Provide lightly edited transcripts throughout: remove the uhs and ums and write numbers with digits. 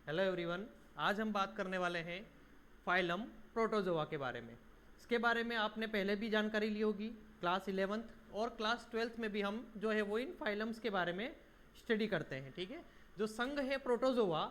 Hello everyone, आज हम बात करने वाले हैं फाइलम प्रोटोजोआ के बारे में। इसके बारे में आपने पहले भी जानकारी ली होगी, क्लास 11th और क्लास 12th में भी हम जो है वो इन फाइलम्स के बारे में स्टडी करते हैं। ठीक है, जो संघ है प्रोटोजोआ,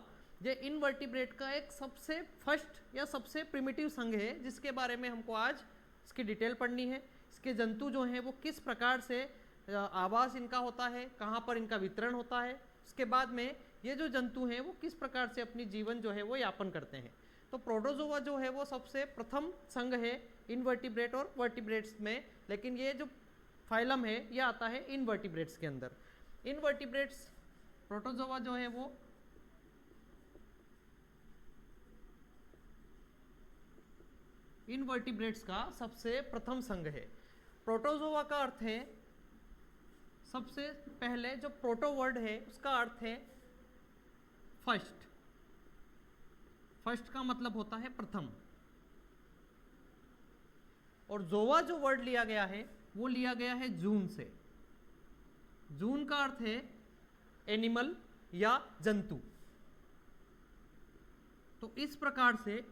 ये इनवर्टिब्रेट का एक सबसे फर्स्ट या सबसे प्रिमिटिव संघ है, जिसके बारे में हमको आज इसकी डिटेल पढ़नी है। इसके जंतु जो हैं वो किस प्रकार से आवास इनका होता है, कहाँ पर इनका वितरण होता है, उसके बाद में ये जो जंतु हैं वो किस प्रकार से अपनी जीवन जो है वो यापन करते हैं। तो प्रोटोजोआ जो है वो सबसे प्रथम संघ है इनवर्टिब्रेट और वर्टिब्रेट्स में, लेकिन ये जो फाइलम है ये आता है इनवर्टिब्रेट्स के अंदर। इनवर्टिब्रेट्स प्रोटोजोआ जो है वो इनवर्टिब्रेट्स का सबसे प्रथम संघ है। प्रोटोजोआ का अर्थ है, सबसे पहले जो प्रोटो वर्ड है उसका अर्थ है फर्स्ट। फर्स्ट का मतलब होता है प्रथम, और जोवा जो वर्ड लिया गया है वो लिया गया है जून से। जून का अर्थ है एनिमल या जंतु। तो इस प्रकार से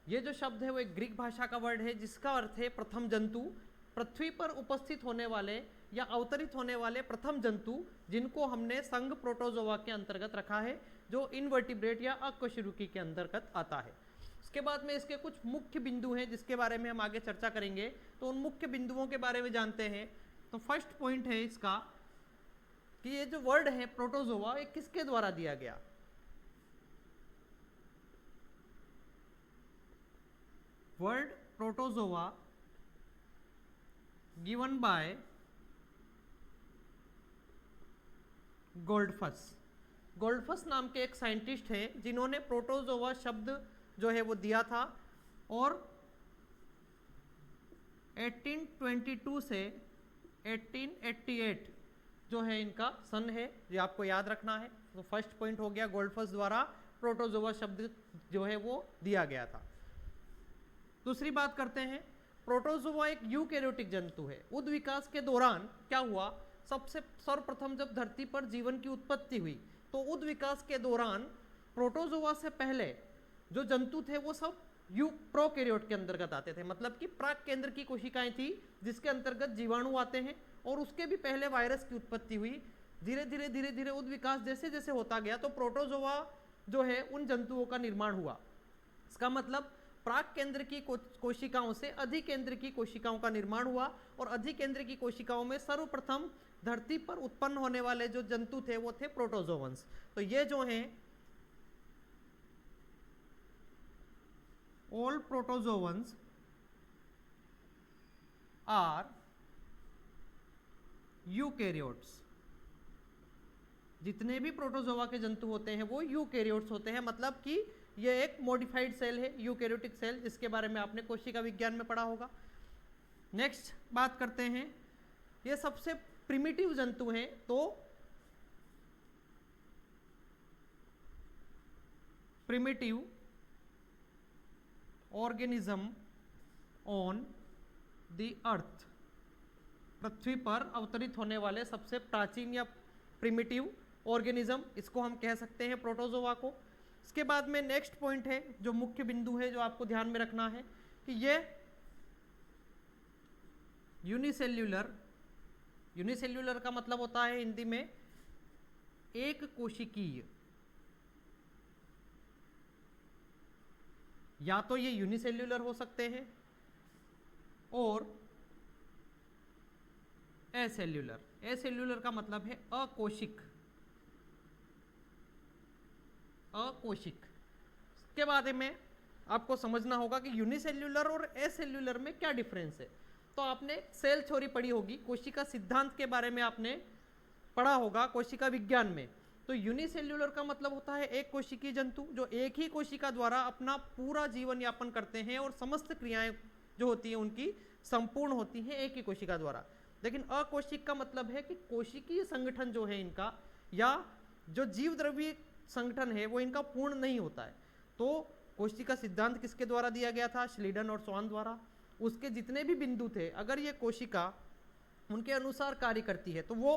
ये जो शब्द है वो एक ग्रीक भाषा का वर्ड है जिसका अर्थ है प्रथम जंतु, पृथ्वी पर उपस्थित होने वाले या अवतरित होने वाले प्रथम जंतु, जिनको हमने संघ प्रोटोजोआ के अंतर्गत रखा है, जो इनवर्टिब्रेट या अकशेरुकी के अंतर्गत आता है। उसके बाद में इसके कुछ मुख्य बिंदु हैं जिसके बारे में हम आगे चर्चा करेंगे। तो उन मुख्य बिंदुओं के बारे में जानते हैं। तो फर्स्ट पॉइंट है इसका कि ये जो वर्ड है प्रोटोजोआ, ये किसके द्वारा दिया गया। Word protozoa given by Goldfuss. Goldfuss नाम के एक साइंटिस्ट हैं जिन्होंने प्रोटोजोआ शब्द जो है वो दिया था, और 1822 से 1888 जो है इनका सन है, ये आपको याद रखना है। तो फर्स्ट पॉइंट हो गया, गोल्डफस द्वारा प्रोटोजोआ शब्द जो है वो दिया गया था। दूसरी बात करते हैं, प्रोटोजोआ एक यूकैरियोटिक जंतु है। उद विकास के दौरान क्या हुआ, सबसे सर्वप्रथम जब धरती पर जीवन की उत्पत्ति हुई तो उद विकास के दौरान प्रोटोजोआ से पहले जो जंतु थे वो सब प्रोकैरियोट के अंतर्गत आते थे। मतलब कि प्राक केंद्र की कोशिकाएं थी जिसके अंतर्गत जीवाणु आते हैं, और उसके भी पहले वायरस की उत्पत्ति हुई। धीरे धीरे उद विकास जैसे जैसे होता गया तो प्रोटोजोआ जो है उन जंतुओं का निर्माण हुआ। इसका मतलब प्राक केंद्र की कोशिकाओं से अधिकेंद्र की कोशिकाओं का निर्माण हुआ, और अधिकेंद्र की कोशिकाओं में सर्वप्रथम धरती पर उत्पन्न होने वाले जो जंतु थे वो थे प्रोटोजोवंस। तो ये जो हैं ऑल प्रोटोजोवंस आर यूकैरियोट्स। जितने भी प्रोटोजोआ के जंतु होते हैं वो यूकैरियोट्स होते हैं। मतलब कि ये एक मॉडिफाइड सेल है, यूकैरियोटिक सेल, जिसके बारे में आपने कोशिका विज्ञान में पढ़ा होगा। नेक्स्ट बात करते हैं, ये सबसे प्रिमिटिव जंतु हैं। तो primitive organism on the earth, पृथ्वी पर अवतरित होने वाले सबसे प्राचीन या प्रिमिटिव ऑर्गेनिज्म, इसको हम कह सकते हैं प्रोटोजोआ को। इसके बाद में नेक्स्ट पॉइंट है, जो मुख्य बिंदु है जो आपको ध्यान में रखना है, कि ये यूनिसेल्यूलर, यूनिसेल्यूलर का मतलब होता है हिंदी में एक कोशिकीय। या तो ये यूनिसेल्यूलर हो सकते हैं और एसेल्यूलर। एसेल्यूलर का मतलब है अकोशिक, अकोशिक। इसके बारे में आपको समझना होगा कि यूनिसेल्यूलर और एसेल्यूलर में क्या डिफरेंस है। तो आपने सेल थ्योरी पढ़ी होगी, कोशिका सिद्धांत के बारे में आपने पढ़ा होगा कोशिका विज्ञान में। तो यूनिसेल्यूलर का मतलब होता है एक कोशिकीय जंतु जो एक ही कोशिका द्वारा अपना पूरा जीवन यापन करते हैं, और समस्त क्रियाएं जो होती हैं उनकी संपूर्ण होती हैं एक ही कोशिका द्वारा। लेकिन अकोशिक का मतलब है कि कोशिकीय संगठन जो है इनका, या जो जीव द्रव्य संगठन है वो इनका पूर्ण नहीं होता है। तो कोशिका सिद्धांत किसके द्वारा दिया गया था, श्लीडन और स्वान द्वारा। उसके जितने भी बिंदु थे, अगर ये कोशिका उनके अनुसार कार्य करती है तो वो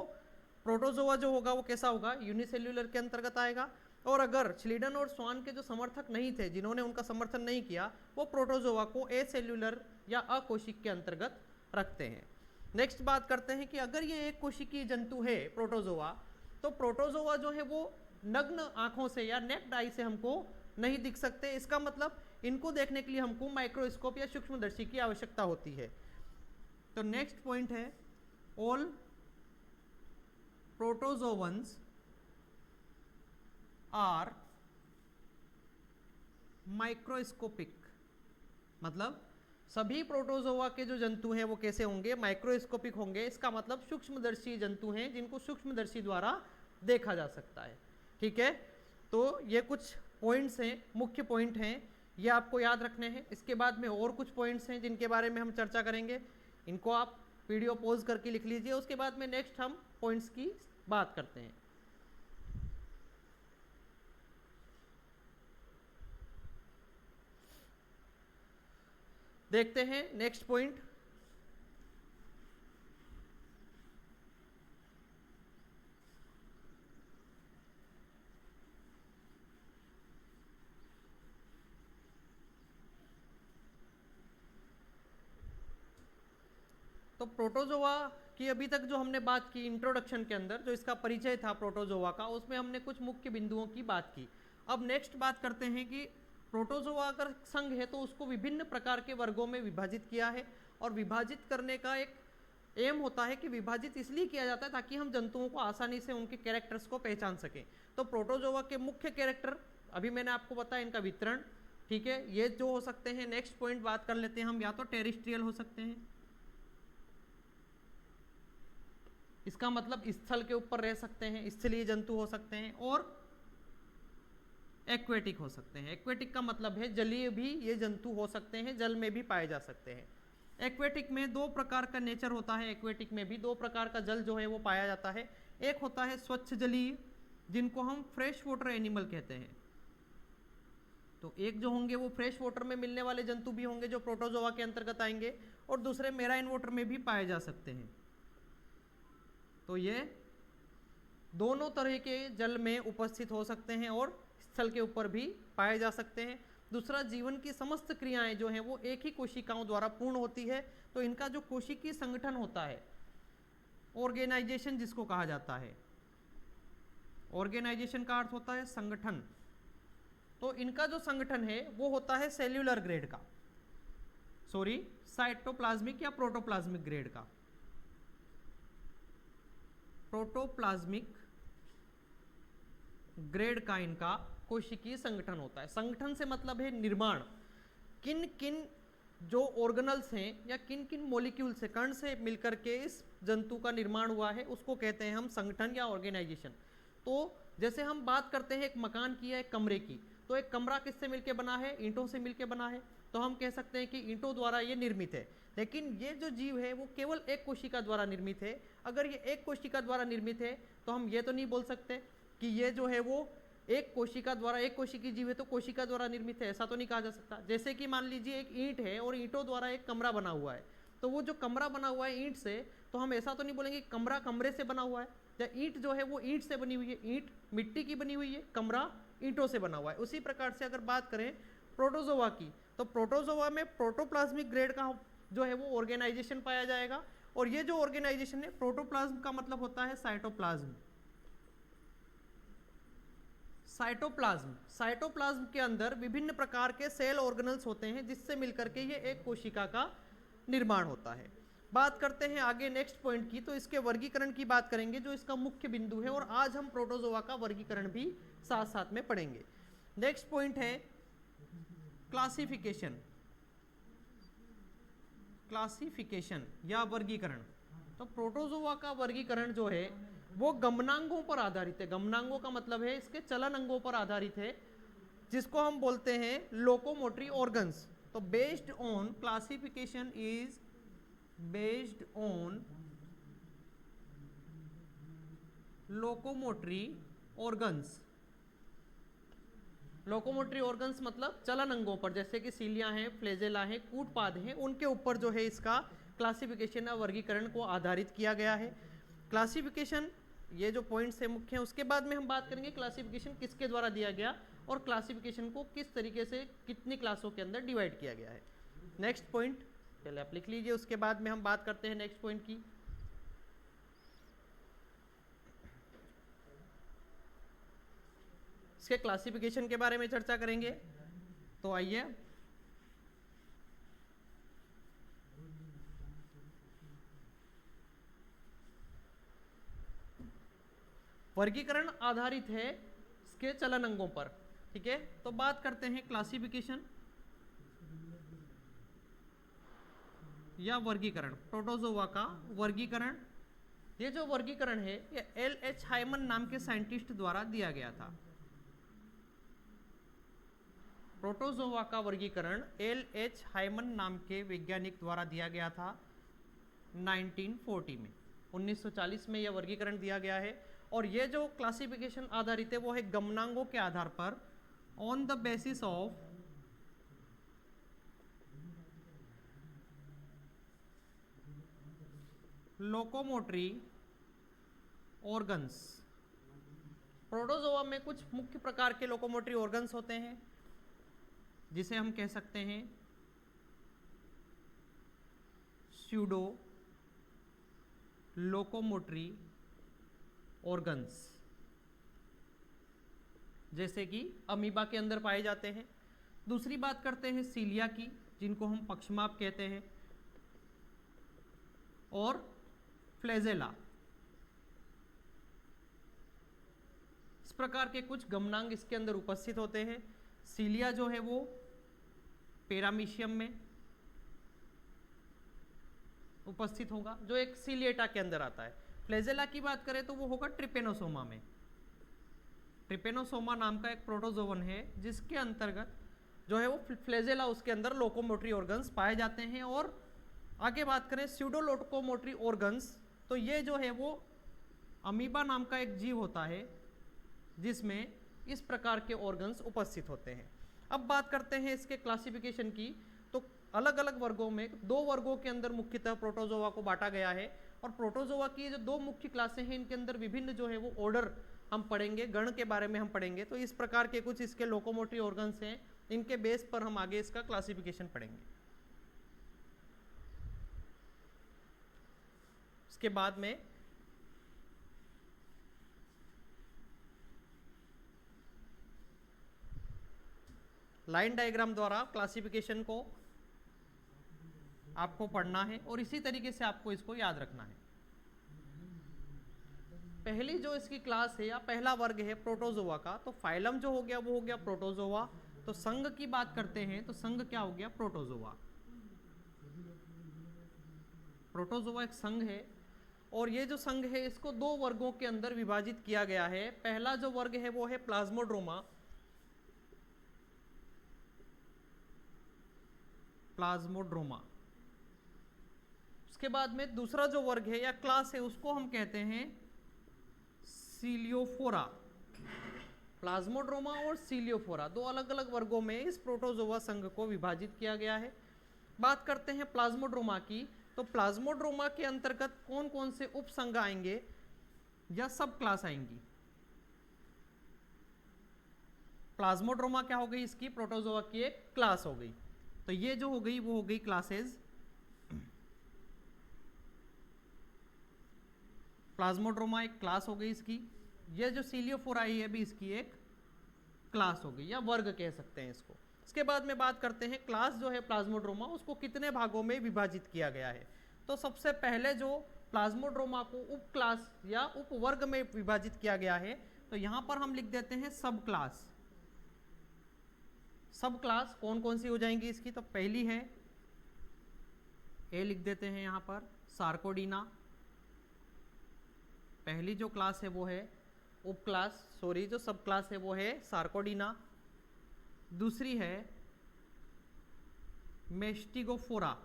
प्रोटोजोआ जो होगा वो कैसा होगा, यूनिसेल्यूलर के अंतर्गत आएगा। और अगर श्लीडन और स्वान के जो समर्थक नहीं थे, जिन्होंने उनका समर्थन नहीं किया, वो प्रोटोजोआ को एसेल्युलर या अकोशिक के अंतर्गत रखते हैं। नेक्स्ट बात करते हैं कि अगर ये एक कोशिकीय जंतु है प्रोटोजोआ, तो प्रोटोजोआ जो है वो नग्न आंखों से या नेक्ड आई से हमको नहीं दिख सकते। इसका मतलब इनको देखने के लिए हमको माइक्रोस्कोप या सूक्ष्मदर्शी की आवश्यकता होती है। तो नेक्स्ट पॉइंट है, ऑल प्रोटोजोवंस आर माइक्रोस्कोपिक, मतलब सभी प्रोटोजोआ के जो जंतु हैं वो कैसे होंगे, माइक्रोस्कोपिक होंगे। इसका मतलब सूक्ष्मदर्शी जंतु हैं जिनको सूक्ष्मदर्शी द्वारा देखा जा सकता है। ठीक है, तो ये कुछ पॉइंट्स हैं, मुख्य पॉइंट हैं, ये आपको याद रखने हैं। इसके बाद में और कुछ पॉइंट्स हैं जिनके बारे में हम चर्चा करेंगे, इनको आप वीडियो पॉज करके लिख लीजिए। उसके बाद में नेक्स्ट हम पॉइंट्स की बात करते हैं। देखते हैं नेक्स्ट पॉइंट, तो प्रोटोजोआ की अभी तक जो हमने बात की इंट्रोडक्शन के अंदर, जो इसका परिचय था प्रोटोजोआ का, उसमें हमने कुछ मुख्य बिंदुओं की बात की। अब नेक्स्ट बात करते हैं कि प्रोटोजोआ अगर संघ है तो उसको विभिन्न प्रकार के वर्गों में विभाजित किया है, और विभाजित करने का एक एम होता है कि विभाजित इसलिए किया जाता है ताकि हम जंतुओं को आसानी से उनके कैरेक्टर्स को पहचान सकें। तो प्रोटोजोआ के मुख्य कैरेक्टर अभी मैंने आपको बताया, इनका वितरण। ठीक है, ये जो हो सकते हैं, नेक्स्ट पॉइंट बात कर लेते हैं हम, या तो टेरिस्ट्रियल हो सकते हैं, इसका मतलब स्थल के ऊपर रह सकते हैं, स्थलीय जंतु हो सकते हैं, और एक्वेटिक हो सकते हैं। एक्वेटिक का मतलब है जलीय भी ये जंतु हो सकते हैं, जल में भी पाए जा सकते हैं। एक्वेटिक में दो प्रकार का नेचर होता है, एक्वेटिक में भी दो प्रकार का जल जो है वो पाया जाता है। एक होता है स्वच्छ जलीय, जिनको हम फ्रेश वाटर एनिमल कहते हैं। तो एक जो होंगे वो फ्रेश वाटर में मिलने वाले जंतु भी होंगे जो प्रोटोजोआ के अंतर्गत आएंगे, और दूसरे मेराइन वाटर में भी पाए जा सकते हैं। तो ये दोनों तरह के जल में उपस्थित हो सकते हैं और स्थल के ऊपर भी पाए जा सकते हैं। दूसरा, जीवन की समस्त क्रियाएं जो हैं वो एक ही कोशिकाओं द्वारा पूर्ण होती है। तो इनका जो कोशिकीय संगठन होता है, ऑर्गेनाइजेशन जिसको कहा जाता है, ऑर्गेनाइजेशन का अर्थ होता है संगठन। तो इनका जो संगठन है वो होता है सेल्यूलर ग्रेड का, सॉरी साइटोप्लाज्मिक या प्रोटोप्लाज्मिक ग्रेड का। प्रोटोप्लाज्मिक ग्रेड का इनका कोशिकीय संगठन होता है। संगठन से मतलब है निर्माण, किन किन जो ऑर्गेनल्स हैं या किन किन मॉलिक्यूल से, कण से मिलकर के इस जंतु का निर्माण हुआ है, उसको कहते हैं हम संगठन या ऑर्गेनाइजेशन। तो जैसे हम बात करते हैं एक मकान की या एक कमरे की, तो एक कमरा किससे मिलकर बना है, ईंटों से मिलकर बना है। तो हम कह सकते हैं कि ईंटों द्वारा ये निर्मित है। लेकिन ये जो जीव है वो केवल एक कोशिका द्वारा निर्मित है। अगर ये एक कोशिका द्वारा निर्मित है तो हम ये तो नहीं बोल सकते कि ये जो है वो एक कोशिका द्वारा, एक कोशिकीय जीव है तो कोशिका द्वारा निर्मित है, ऐसा तो नहीं कहा जा सकता। जैसे कि मान लीजिए एक ईंट है और ईंटों द्वारा एक कमरा बना हुआ है, तो वो जो कमरा बना हुआ है ईंट से, तो हम ऐसा तो नहीं बोलेंगे कमरा कमरे से बना हुआ है, या ईंट जो है वो ईंट से बनी हुई है। ईंट मिट्टी की बनी हुई है, कमरा ईंटों से बना हुआ है। उसी प्रकार से अगर बात करें प्रोटोजोआ की, तो प्रोटोजोआ में प्रोटोप्लाज्मिक ग्रेड का जो है वो ऑर्गेनाइजेशन पाया जाएगा। और ये जो ऑर्गेनाइजेशन है, प्रोटोप्लाज्म का मतलब होता है साइटोप्लाज्म। साइटोप्लाज्म, साइटोप्लाज्म के अंदर विभिन्न प्रकार के सेल ऑर्गेनल्स होते हैं जिससे मिलकर के ये एक कोशिका का निर्माण होता है। बात करते हैं आगे नेक्स्ट पॉइंट की, तो इसके वर्गीकरण की बात करेंगे जो इसका मुख्य बिंदु है, और आज हम प्रोटोजोआ का वर्गीकरण भी साथ साथ में पढ़ेंगे। नेक्स्ट पॉइंट है क्लासिफिकेशन, क्लासिफिकेशन या वर्गीकरण। तो प्रोटोजोआ का वर्गीकरण जो है वो गमनांगों पर आधारित है। गमनांगों का मतलब है इसके चलन अंगों पर आधारित है, जिसको हम बोलते हैं लोकोमोटरी ऑर्गन्स। तो based on classification is based on locomotory organs. Locomotory organs मतलब चलन अंगों पर, जैसे कि सीलियां हैं, फ्लेजेला हैं, कूटपाद हैं, उनके ऊपर जो है इसका क्लासिफिकेशन या वर्गीकरण को आधारित किया गया है। क्लासिफिकेशन ये जो पॉइंट्स है मुख्य हैं, उसके बाद में हम बात करेंगे क्लासिफिकेशन किसके द्वारा दिया गया और क्लासिफिकेशन को किस तरीके से कितनी क्लासों के अंदर डिवाइड किया गया है। नेक्स्ट पॉइंट पहले आप लिख लीजिए, उसके बाद में हम बात करते हैं नेक्स्ट पॉइंट की। इसके क्लासिफिकेशन के बारे में चर्चा करेंगे। तो आइए वर्गीकरण आधारित है इसके चलन अंगों पर, ठीक है। तो बात करते हैं क्लासिफिकेशन या वर्गीकरण, प्रोटोजोआ का वर्गीकरण। ये जो वर्गीकरण है ये LH हाइमन नाम के साइंटिस्ट द्वारा दिया गया था। प्रोटोजोआ का वर्गीकरण LH हाइमन नाम के वैज्ञानिक द्वारा दिया गया था 1940 में, 1940 में यह वर्गीकरण दिया गया है। और ये जो क्लासिफिकेशन आधारित है वो है गमनांगों के आधार पर, on the basis of locomotory organs. Protozoa में कुछ मुख्य प्रकार के लोकोमोटरी ऑर्गन्स होते हैं जिसे हम कह सकते हैं स्यूडो लोकोमोटरी ऑर्गन्स, जैसे कि अमीबा के अंदर पाए जाते हैं। दूसरी बात करते हैं सीलिया की, जिनको हम पक्षमाप कहते हैं, और फ्लैजेला। इस प्रकार के कुछ गमनांग इसके अंदर उपस्थित होते हैं। सीलिया जो है वो पैरामीशियम में उपस्थित होगा, जो एक सीलिएटा के अंदर आता है। फ्लैजेला की बात करें तो वो होगा ट्रिपेनोसोमा में। ट्रिपेनोसोमा नाम का एक प्रोटोजोवन है जिसके अंतर्गत जो है वो फ्लैजेला, उसके अंदर लोकोमोटरी ऑर्गन्स पाए जाते हैं। और आगे बात करें स्यूडो लोकोमोटरी ऑर्गन्स, तो ये जो है वो अमीबा नाम का एक जीव होता है जिसमें इस प्रकार के ऑर्गन्स उपस्थित होते हैं। अब बात करते हैं इसके क्लासिफिकेशन की। तो अलग अलग वर्गों में, दो वर्गों के अंदर मुख्यतः प्रोटोजोआ को बांटा गया है। और प्रोटोजोआ की जो दो मुख्य क्लासें हैं इनके अंदर विभिन्न जो है वो ऑर्डर हम पढ़ेंगे, गण के बारे में हम पढ़ेंगे। तो इस प्रकार के कुछ इसके लोकोमोटरी ऑर्गन्स हैं, इनके बेस पर हम आगे इसका क्लासिफिकेशन पढ़ेंगे। इसके बाद में लाइन डायग्राम द्वारा क्लासिफिकेशन को आपको पढ़ना है और इसी तरीके से आपको इसको याद रखना है। पहली जो इसकी क्लास है या पहला वर्ग है प्रोटोजोआ का, तो फाइलम जो हो गया वो हो गया प्रोटोजोआ। तो संघ की बात करते हैं तो संघ क्या हो गया? प्रोटोजोआ। प्रोटोजोआ एक संघ है और ये जो संघ है इसको दो वर्गों के अंदर विभाजित किया गया है। पहला जो वर्ग है वो है प्लाज्मोड्रोमा। प्लाज्मोड्रोमा। उसके बाद में दूसरा जो वर्ग है या क्लास है उसको हम कहते हैं सीलियोफोरा। प्लाज्मोड्रोमा और सीलियोफोरा दो अलग अलग वर्गों में इस प्रोटोजोआ संघ को विभाजित किया गया है। बात करते हैं प्लाज्मोड्रोमा की, तो प्लाज्मोड्रोमा के अंतर्गत कौन कौन से उपसंघ आएंगे या सब क्लास आएंगी? प्लाज्मोड्रोमा क्या हो गई? इसकी प्रोटोजोआ की एक क्लास हो गई। तो ये जो हो गई वो हो गई क्लासेस। प्लाज्मोड्रोमा एक क्लास हो गई इसकी। ये जो सीलियोफोरा है भी इसकी एक क्लास हो गई या वर्ग कह सकते हैं इसको। इसके बाद में बात करते हैं क्लास जो है प्लाज्मोड्रोमा उसको कितने भागों में विभाजित किया गया है। तो सबसे पहले जो प्लाज्मोड्रोमा को उप क्लास या उप वर्ग में विभाजित किया गया है, तो यहां पर हम लिख देते हैं सब क्लास। सब क्लास कौन कौन सी हो जाएंगी इसकी? तो पहली है ए, लिख देते हैं यहां पर सार्कोडीना। पहली जो क्लास है वो है उप क्लास, सॉरी जो सब क्लास है वो है सार्कोडीना। दूसरी है मेस्टिगोफोरा।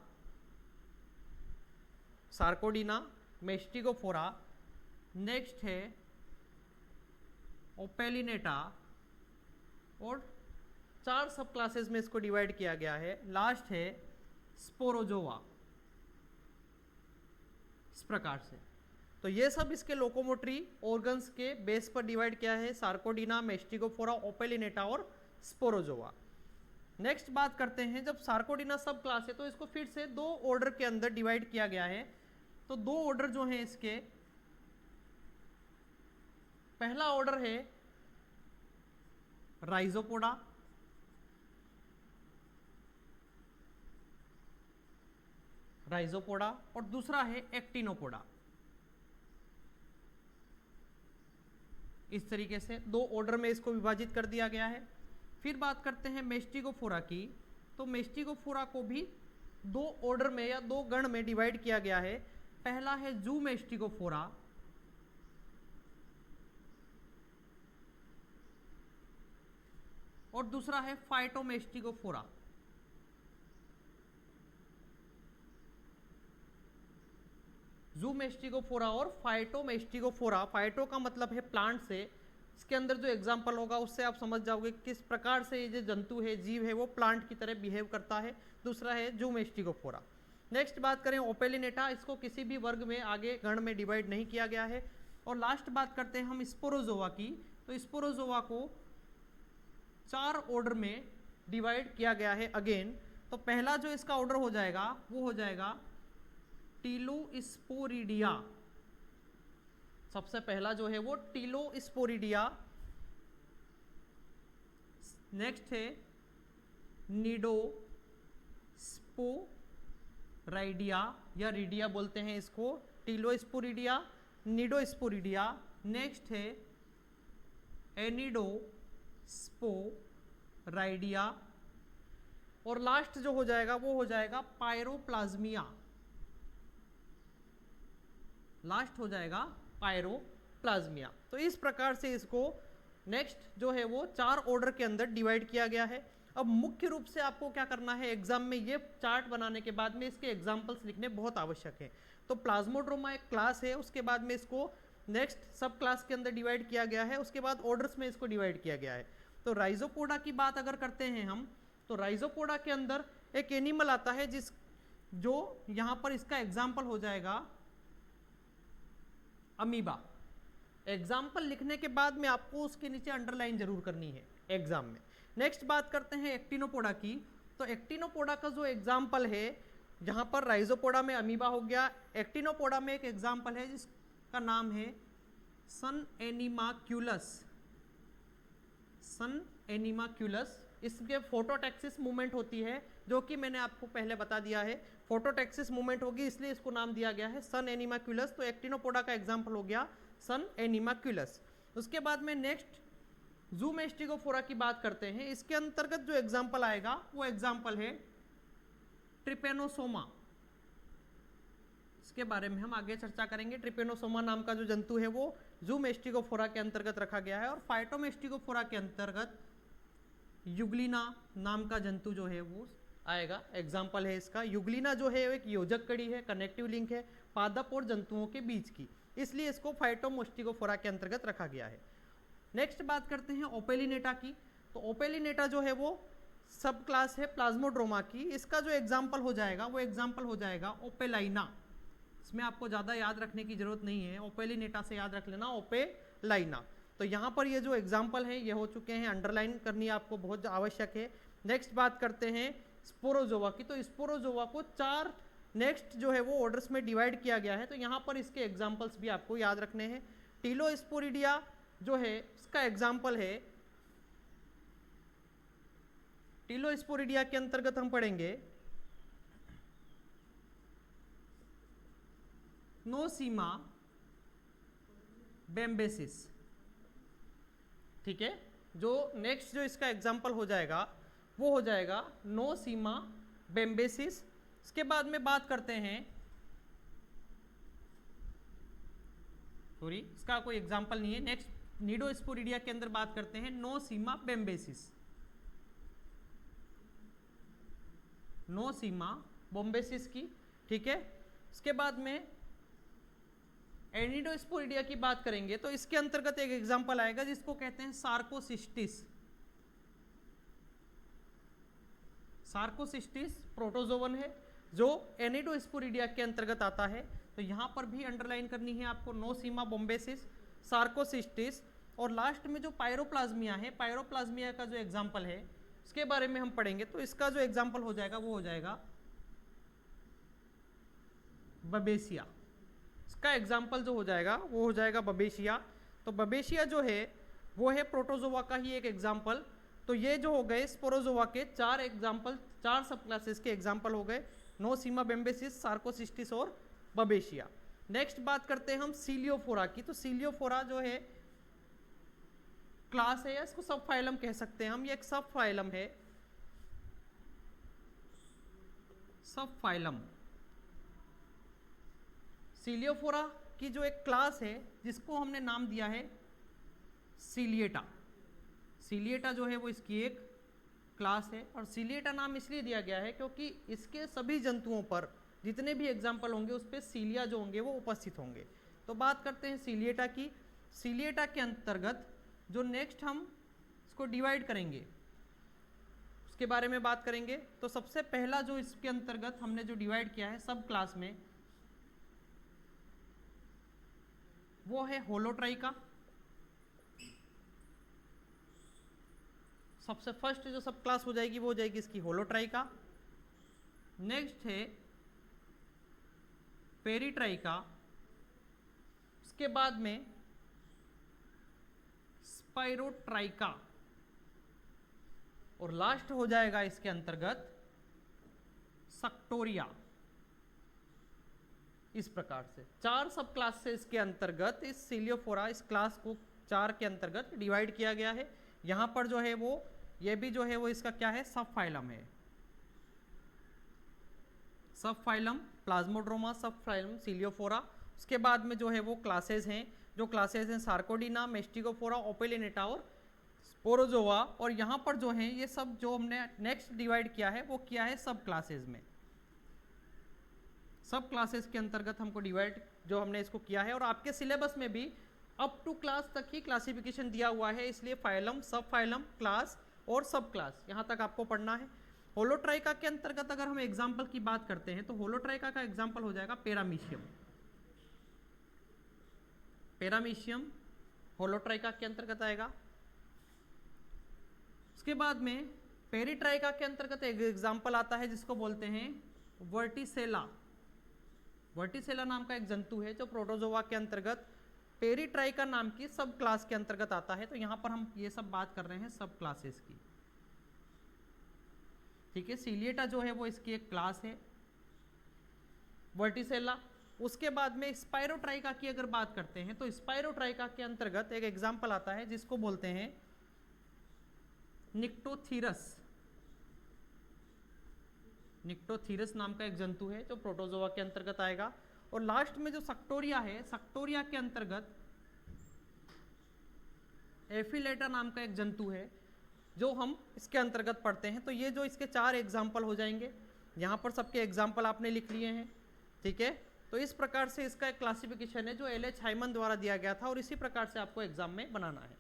सार्कोडीना, मेस्टिगोफोरा। नेक्स्ट है ओपेलिनेटा और चार सब क्लासेस में इसको डिवाइड किया गया है। लास्ट है स्पोरोजोआ। इस प्रकार से तो ये सब इसके लोकोमोटरी ऑर्गन्स के बेस पर डिवाइड किया है, सार्कोडीना, मेस्टिकोफोरा, ओपेलिनेटा और स्पोरोजोआ। नेक्स्ट बात करते हैं, जब सार्कोडीना सब क्लास है तो इसको फिर से दो ऑर्डर के अंदर डिवाइड किया गया है। तो दो ऑर्डर जो हैं इसके, पहला ऑर्डर है राइजोपोडा, और दूसरा है एक्टिनोपोडा। इस तरीके से दो ऑर्डर में इसको विभाजित कर दिया गया है। फिर बात करते हैं मेस्टिकोफोरा की, तो मेस्टिकोफोरा को भी दो ऑर्डर में या दो गण में डिवाइड किया गया है। पहला है जू मेस्टिकोफोरा, और दूसरा है फाइटोमेस्टिकोफोरा। जूमेस्टिकोफोरा और फाइटोमेस्टिकोफोरा, फाइटो का मतलब है प्लांट से, इसके अंदर जो एग्जाम्पल होगा उससे आप समझ जाओगे किस प्रकार से ये जो जंतु है, जीव है, वो प्लांट की तरह बिहेव करता है। दूसरा है जूमेस्टिकोफोरा। नेक्स्ट बात करें ओपेलिनेटा, इसको किसी भी वर्ग में आगे गण में डिवाइड नहीं किया गया है। और लास्ट बात करते हैं हम स्पोरोजोआ की, तो स्पोरोजोआ को 4 ऑर्डर में डिवाइड किया गया है अगेन। तो पहला जो इसका ऑर्डर हो जाएगा वो हो जाएगा टीलोस्पोरिडिया। सबसे पहला जो है वो टीलोस्पोरिडिया। नेक्स्ट है निडोस्पोराइडिया या रिडिया बोलते हैं इसको, टीलोस्पोरिडिया, निडोस्पोरिडिया। नेक्स्ट है एनिडोस्पोराइडिया, और लास्ट जो हो जाएगा वो हो जाएगा पायरोप्लाज्मिया। लास्ट हो जाएगा पायरोप्लाज्मिया। तो इस प्रकार से इसको नेक्स्ट जो है वो 4 ऑर्डर के अंदर डिवाइड किया गया है। अब मुख्य रूप से आपको क्या करना है, एग्जाम में ये चार्ट बनाने के बाद में इसके एग्जाम्पल्स लिखने बहुत आवश्यक है। तो प्लाज्मोड्रोमा एक क्लास है, उसके बाद में इसको नेक्स्ट सब क्लास के अंदर डिवाइड किया गया है, उसके बाद ऑर्डर्स में इसको डिवाइड किया गया है। तो राइजोपोडा की बात अगर करते हैं हम, तो राइजोपोडा के अंदर एक एनिमल आता है जिस जो यहाँ पर इसका एग्जाम्पल हो जाएगा अमीबा। एग्जाम्पल लिखने के बाद में आपको उसके नीचे अंडरलाइन जरूर करनी है एग्जाम में। नेक्स्ट बात करते हैं एक्टिनोपोडा की, तो एक्टिनोपोडा का जो एग्जाम्पल है, जहाँ पर राइजोपोडा में अमीबा हो गया, एक्टिनोपोडा में एक एग्जाम्पल है जिसका नाम है सन एनिमाक्यूलस। सन एनिमाक्यूलस, इसके फोटोटैक्सिस मूवमेंट होती है, जो कि मैंने आपको पहले बता दिया है। फोटोटैक्सिस मूवमेंट होगी इसलिए इसको नाम दिया गया है सन एनिमाक्यूलस। तो एक्टिनोपोडा का एग्जाम्पल हो गया सन एनिमाक्यूलस। उसके बाद में नेक्स्ट जूमेस्टिकोफोरा की बात करते हैं। इसके अंतर्गत जो एग्जाम्पल आएगा वो एग्जाम्पल है ट्रिपेनोसोमा। इसके बारे में हम आगे चर्चा करेंगे। ट्रिपेनोसोमा नाम का जो जंतु है वो जूमेस्टिकोफोरा के अंतर्गत रखा गया है। और फाइटोमेस्टिकोफोरा के अंतर्गत युग्लिना नाम का जंतु जो है वो आएगा, एग्जाम्पल है इसका। युग्लिना जो है एक योजक कड़ी है, कनेक्टिव लिंक है पादप और जंतुओं के बीच की, इसलिए इसको फाइटोमेस्टिकोफोरा के अंतर्गत रखा गया है। नेक्स्ट बात करते हैं ओपेलिनेटा की, तो ओपेलिनेटा जो है वो सब क्लास है प्लाज्मोड्रोमा की। इसका जो एग्जाम्पल हो जाएगा वो एग्जाम्पल हो जाएगा ओपेलाइना। इसमें आपको ज़्यादा याद रखने की जरूरत नहीं है, ओपेलिनेटा से याद रख लेना ओपेलाइना। तो यहाँ पर ये जो एग्जाम्पल है ये हो चुके हैं, अंडरलाइन करनी आपको बहुत आवश्यक है। नेक्स्ट बात करते हैं स्पोरोजोआ की, तो स्पोरोजोआ को 4 नेक्स्ट जो है वो ऑर्डर्स में डिवाइड किया गया है। तो यहाँ पर इसके एग्जाम्पल्स भी आपको याद रखने हैं। टीलोस्पोरिडिया जो है इसका एग्जाम्पल है, टीलोस्पोरिडिया के अंतर्गत हम पढ़ेंगे नोसीमा बेम्बेसिस। ठीक है, जो नेक्स्ट जो इसका एग्जाम्पल हो जाएगा वो हो जाएगा नोसीमा बेम्बेसिस। इसके बाद में बात करते हैं, सॉरी इसका कोई एग्जाम्पल नहीं है। नेक्स्ट निडोस्पोरिडिया के अंदर बात करते हैं नोसीमा बेम्बेसिस, नोसीमा बोम्बेसिस की। ठीक है, इसके बाद में एनिडोस्पोरिडिया की बात करेंगे, तो इसके अंतर्गत एक एग्जाम्पल आएगा जिसको कहते हैं सार्कोसिस्टिस। सार्कोसिस्टिस प्रोटोजोवन है जो एनिडोस्पोरिडिया के अंतर्गत आता है। तो यहाँ पर भी अंडरलाइन करनी है आपको नोसीमा बोम्बेसिस, सार्कोसिस्टिस, और लास्ट में जो पायरोप्लाज्मिया है, पायरोप्लाज्मिया का जो एग्जाम्पल है उसके बारे में हम पढ़ेंगे। तो इसका जो एग्जाम्पल हो जाएगा वो हो जाएगा बबेशिया। इसका एग्जाम्पल जो हो जाएगा वो हो जाएगा बबेशिया। तो बबेशिया जो है वो है प्रोटोजोआ का ही एक एग्जाम्पल। तो ये जो हो गए स्पोरोजोआ के 4 एग्जाम्पल, 4 सब क्लासेस के एग्जाम्पल हो गए, नोसीमा बोम्बेसिस, सार्कोसिस्टिस और बबेशिया। नेक्स्ट बात करते हैं हम सीलियोफोरा की। तो सीलियोफोरा जो है क्लास है या इसको सब फाइलम कह सकते हैं हम, ये एक सब फाइलम है, सब फाइलम। सीलियोफोरा की जो एक क्लास है जिसको हमने नाम दिया है सीलिएटा। सीलिएटा जो है वो इसकी एक क्लास है, और सीलिएटा नाम इसलिए दिया गया है क्योंकि इसके सभी जंतुओं पर जितने भी एग्जाम्पल होंगे उस पर सीलिया जो होंगे वो उपस्थित होंगे। तो बात करते हैं सीलिएटा की। सीलिएटा के अंतर्गत जो नेक्स्ट हम इसको डिवाइड करेंगे उसके बारे में बात करेंगे। तो सबसे पहला जो इसके अंतर्गत हमने जो डिवाइड किया है सब क्लास में वो है होलोट्राइका। सबसे फर्स्ट जो सब क्लास हो जाएगी वो हो जाएगी इसकी होलोट्राइका। नेक्स्ट है पेरिट्राइका, उसके बाद में स्पाइरोट्राइका, और लास्ट हो जाएगा इसके अंतर्गत सक्टोरिया। इस प्रकार से 4 सब क्लास से इसके अंतर्गत इस सीलियोफोरा इस क्लास को 4 के अंतर्गत डिवाइड किया गया है। यहां पर जो है वो ये भी जो है वो इसका क्या है, सब फाइलम है, सब फाइलम प्लाज्मोड्रोमा, सब फाइलम सीलियोफोरा। उसके बाद में जो है वो क्लासेस हैं, जो क्लासेस हैं सार्कोडीना, मेस्टिकोफोरा, ओपेलिनेटा और स्पोरोजोआ। और यहाँ पर जो है ये सब जो हमने नेक्स्ट डिवाइड किया है वो किया है सब क्लासेस में, सब क्लासेस के अंतर्गत हमको डिवाइड जो हमने इसको किया है। और आपके सिलेबस में भी अप टू क्लास तक ही क्लासिफिकेशन दिया हुआ है, इसलिए फाइलम, सब फाइलम, क्लास और सब क्लास यहाँ तक आपको पढ़ना है। होलोट्राइका के अंतर्गत अगर हम एग्जाम्पल की बात करते हैं तो होलोट्राइका का एग्जाम्पल हो जाएगा पैरामीशियम। पैरामीशियम होलोट्राइका के अंतर्गत आएगा। उसके बाद में पेरिट्राइका के अंतर्गत एक एग्जाम्पल आता है जिसको बोलते हैं वर्टिसेला। वर्टिसेला नाम का एक जंतु है जो प्रोटोजोआ के अंतर्गत पेरिट्राइका नाम की सब क्लास के अंतर्गत आता है। तो यहाँ पर हम ये सब बात कर रहे हैं सब क्लासेस की, ठीक है। सीलिएटा जो है वो इसकी एक क्लास है, वर्टिसेला। उसके बाद में स्पाइरोट्राइका की अगर बात करते हैं तो स्पाइरोट्राइका के अंतर्गत एक एग्जाम्पल आता है जिसको बोलते हैं निक्टोथीरस। निक्टोथीरस नाम का एक जंतु है जो प्रोटोजोआ के अंतर्गत आएगा। और लास्ट में जो सक्टोरिया है, सक्टोरिया के अंतर्गत एफिलेटा नाम का एक जंतु है जो हम इसके अंतर्गत पढ़ते हैं। तो ये जो इसके 4 एग्जाम्पल हो जाएंगे, यहाँ पर सबके एग्जाम्पल आपने लिख लिए हैं, ठीक है। तो इस प्रकार से इसका एक क्लासिफिकेशन है जो LH हाइमन द्वारा दिया गया था, और इसी प्रकार से आपको एग्जाम में बनाना है।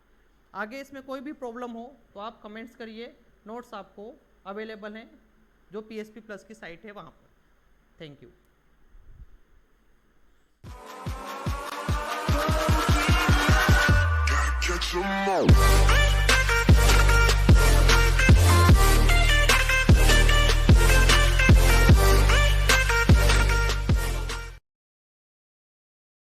आगे इसमें कोई भी प्रॉब्लम हो तो आप कमेंट्स करिए, नोट्स आपको अवेलेबल हैं जो PSP प्लस की साइट है वहाँ पर। Thank you.